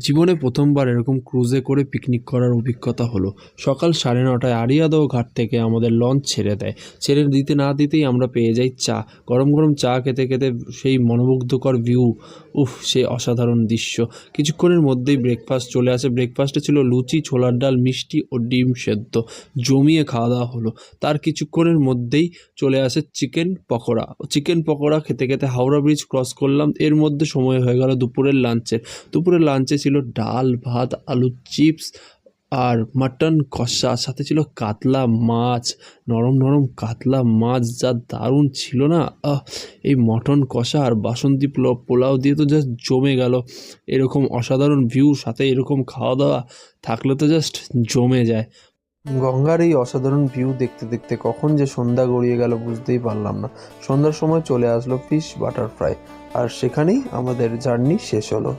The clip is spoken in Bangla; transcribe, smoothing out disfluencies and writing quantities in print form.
জীবনে প্রথমবার এরকম ক্রুজে করে পিকনিক করার অভিজ্ঞতা হলো। সকাল 9:30টায় আড়িয়াদহ ঘাট থেকে আমাদের লঞ্চ ছেড়ে দেয়। ছেড়ে দিতে না দিতেই আমরা পেয়ে যাই চা। গরম গরম চা খেতে খেতে সেই মনোমুগ্ধকর ভিউ, সে অসাধারণ দৃশ্য। কিছুক্ষণের মধ্যেই ব্রেকফাস্ট চলে আসে। ব্রেকফাস্টে ছিল লুচি, ছোলার ডাল, মিষ্টি ও ডিম সেদ্ধ। জমিয়ে খাওয়া দাওয়া হলো। তার কিছুক্ষণের মধ্যেই চলে আসে চিকেন পকোড়া। চিকেন পকোড়া খেতে খেতে হাওড়া ব্রিজ ক্রস করলাম। এর মধ্যে সময় হয়ে গেল দুপুরের লাঞ্চের। দুপুরের লাঞ্চে ছিল ডাল, ভাত, আলুর চিপস আর মাটন কষা, সাথে ছিল কাতলা মাছ, নরম নরম কাতলা মাছ, যা দারুণ ছিল না। এই মটন কষা আর বাসন্তী পোলাও দিয়ে তো জাস্ট জমে গেল। এরকম অসাধারণ ভিউ সাথে এরকম খাওয়া দাওয়া থাকলে তো জাস্ট জমে যায়। গঙ্গার এই অসাধারণ ভিউ দেখতে দেখতে কখন যে সন্ধ্যা গড়িয়ে গেল বুঝতেই পারলাম না। সন্ধ্যার সময় চলে আসলো ফিশ বাটার ফ্রাই, আর সেখানেই আমাদের জার্নি শেষ হলো।